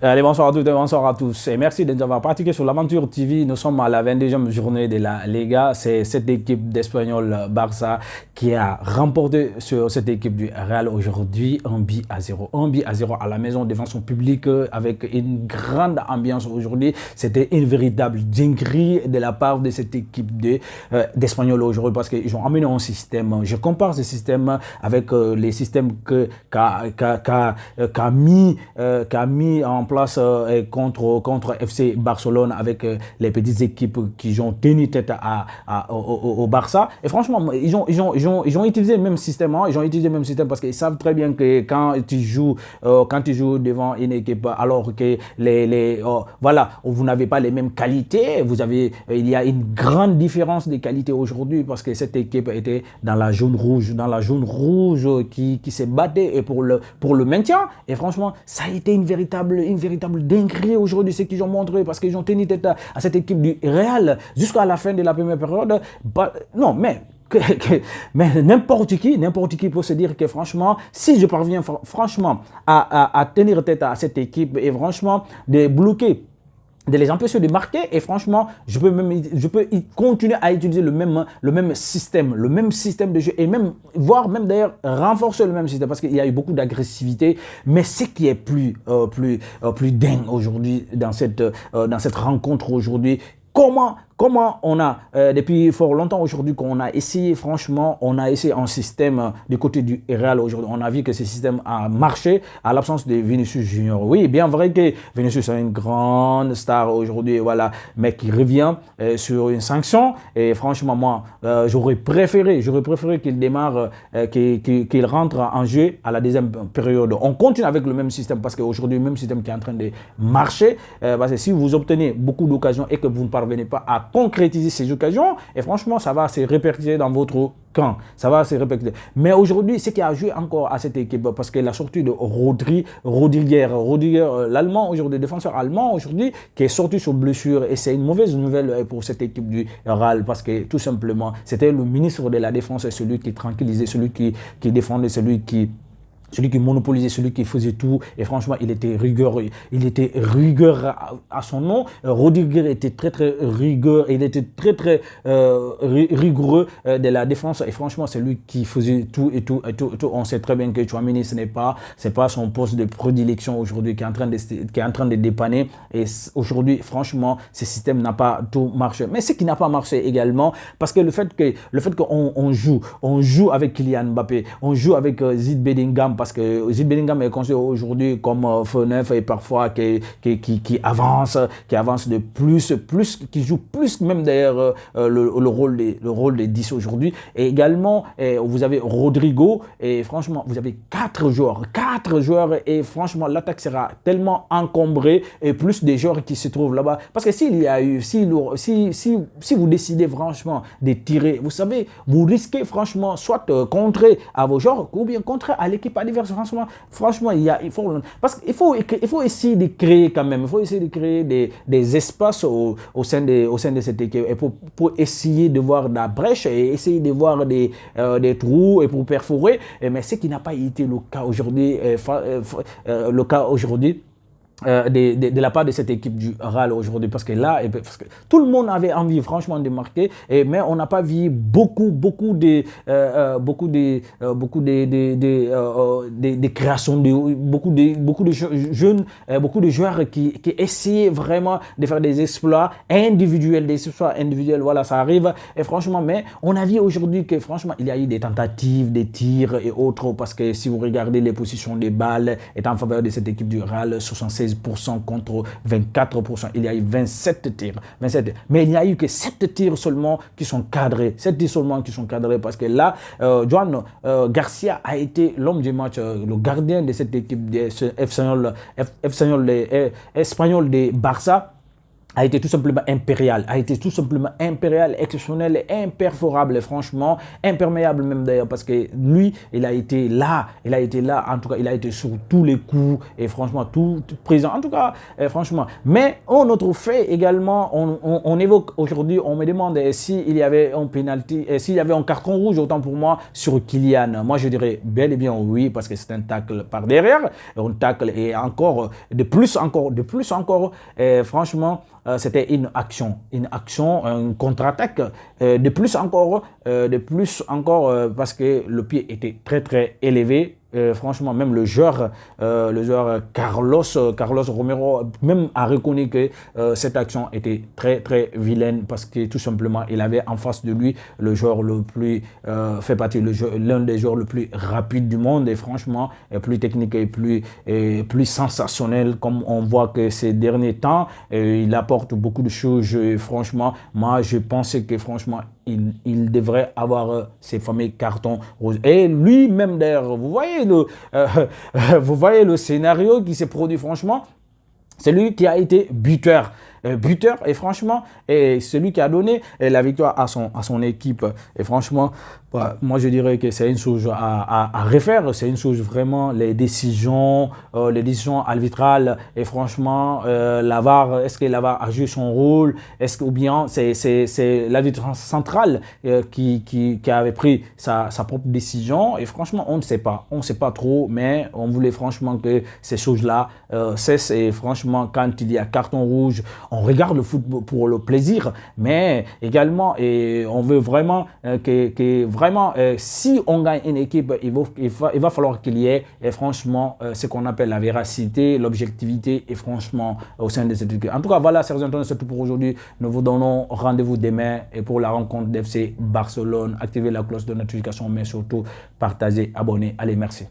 Allez, bonsoir à toutes et bonsoir à tous. Et merci de nous avoir pratiqué sur l'Aventure TV. Nous sommes à la 22e journée de la Liga. C'est cette équipe d'Espanyol Barça qui a remporté sur cette équipe du Real aujourd'hui 1-0. 1-0 à la maison devant son public avec une grande ambiance aujourd'hui. C'était une véritable dinguerie de la part de cette équipe d'Espanyol aujourd'hui parce qu'ils ont amené un système. Je compare ce système avec les systèmes qu'a mis en place contre FC Barcelone avec les petites équipes qui ont tenu tête au Barça. Et franchement, ils ont utilisé le même système. Hein, ils ont utilisé le même système parce qu'ils savent très bien que quand tu joues devant une équipe, alors que voilà, vous n'avez pas les mêmes qualités, il y a une grande différence de qualité aujourd'hui parce que cette équipe était dans la jaune rouge qui se battait et pour le maintien. Et franchement, ça a été une véritable dinguerie aujourd'hui, ce qu'ils ont montré, parce qu'ils ont tenu tête à cette équipe du Real jusqu'à la fin de la première période. Mais n'importe qui peut se dire que franchement, si je parviens franchement à tenir tête à cette équipe et franchement de bloquer, de les empêcher de marquer, et franchement, je peux continuer à utiliser le même système de jeu, et voire même d'ailleurs renforcer le même système, parce qu'il y a eu beaucoup d'agressivité. Mais ce qui est plus dingue aujourd'hui dans cette rencontre aujourd'hui, Comment on a, depuis fort longtemps aujourd'hui, qu'on a essayé, franchement, on a essayé un système du côté du Real aujourd'hui. On a vu que ce système a marché à l'absence de Vinicius Junior. Oui, bien vrai que Vinicius est une grande star aujourd'hui, voilà, mais qui revient sur une sanction. Et franchement, moi, j'aurais préféré qu'il démarre, qu'il rentre en jeu à la deuxième période. On continue avec le même système parce qu'aujourd'hui, le même système qui est en train de marcher. Parce que si vous obtenez beaucoup d'occasions et que vous ne parvenez pas à concrétiser ces occasions, et franchement, ça va se répercuter dans votre camp. Ça va se répercuter. Mais aujourd'hui, ce qui a joué encore à cette équipe, parce que la sortie de Rudiger, l'Allemand aujourd'hui, le défenseur allemand aujourd'hui, qui est sorti sur blessure, et c'est une mauvaise nouvelle pour cette équipe du Real, parce que tout simplement, c'était le ministre de la Défense, celui qui tranquillisait, celui qui défendait, celui qui monopolisait, celui qui faisait tout. Et franchement, il était rigueur à son nom. Rudiger était très rigoureux de la défense. Et franchement, c'est lui qui faisait tout. On sait très bien que Tchouaméni, c'est pas son poste de prédilection aujourd'hui qui est en train de dépanner. Et aujourd'hui, franchement, ce système n'a pas tout marché. Mais ce qui n'a pas marché également, parce que le fait qu'on joue avec Kylian Mbappé, on joue avec Jude Bellingham, parce que Jude Bellingham est considéré aujourd'hui comme feu neuf, et parfois qui avance de plus, qui joue plus même d'ailleurs le rôle des 10 aujourd'hui. Et également, vous avez Rodrigo, et franchement, vous avez 4 joueurs, et franchement, l'attaque sera tellement encombrée, et plus des joueurs qui se trouvent là-bas. Parce que si vous décidez franchement de tirer, vous savez, vous risquez franchement soit contrer à vos joueurs, ou bien contrer à l'équipe adverse. Franchement, il faut essayer de créer quand même. Il faut essayer de créer des espaces au sein de cette équipe, et pour essayer de voir la brèche et essayer de voir des trous, et pour perforer. Mais ce qui n'a pas été le cas aujourd'hui, de la part de cette équipe du Real aujourd'hui, parce que tout le monde avait envie franchement de marquer, mais on n'a pas vu beaucoup de créations, beaucoup de jeunes, beaucoup de joueurs qui essayaient vraiment de faire des exploits individuels, voilà, ça arrive. Et franchement, mais on a vu aujourd'hui que franchement, il y a eu des tentatives, des tirs et autres, parce que si vous regardez les positions des balles est en faveur de cette équipe du Real, 76% contre 24%. Il y a eu 27 tirs. Mais il n'y a eu que 7 tirs seulement qui sont cadrés. 7 tirs seulement qui sont cadrés, parce que là, Joan Garcia a été l'homme du match, le gardien de cette équipe Espanyol de Barça. a été tout simplement impérial, exceptionnel et imperforable, et franchement, imperméable même d'ailleurs, parce que lui, il a été là, en tout cas, il a été sur tous les coups, et franchement, tout présent, en tout cas, franchement. Mais un autre fait également, on évoque aujourd'hui, on me demande s'il y avait un penalty, s'il y avait un carton rouge, autant pour moi, sur Kylian. Moi, je dirais bel et bien oui, parce que c'est un tacle par derrière, un tacle, et encore, de plus encore, franchement, c'était une action, une contre-attaque. De plus encore, parce que le pied était très très élevé. Franchement, même le joueur Carlos Romero même a reconnu que cette action était très très vilaine, parce que tout simplement il avait en face de lui le joueur le plus fait partie l'un des joueurs le plus rapides du monde, et franchement plus technique et plus sensationnel, comme on voit que ces derniers temps il apporte beaucoup de choses. Franchement, moi je pensais que franchement il devrait avoir ces fameux cartons rouges. Et lui-même d'ailleurs, vous voyez le scénario qui s'est produit, franchement. C'est lui qui a été buteur, et franchement, et celui qui a donné la victoire à son équipe. Et franchement, moi je dirais que c'est une chose à refaire. C'est une chose vraiment, les décisions arbitrales. Et franchement, la VAR, est-ce que la VAR a joué son rôle? Ou bien c'est l'arbitre central qui avait pris sa propre décision? Et franchement, on ne sait pas trop, mais on voulait franchement que ces choses-là cessent. Et franchement, quand il y a carton rouge, on regarde le football pour le plaisir, mais également, et on veut vraiment si on gagne une équipe, il va falloir qu'il y ait, et franchement, ce qu'on appelle la véracité, l'objectivité, et franchement, au sein de cette équipe. En tout cas, voilà, chers internautes, c'est tout pour aujourd'hui. Nous vous donnons rendez-vous demain et pour la rencontre d'FC Barcelone. Activez la cloche de notification, mais surtout, partagez, abonnez. Allez, merci.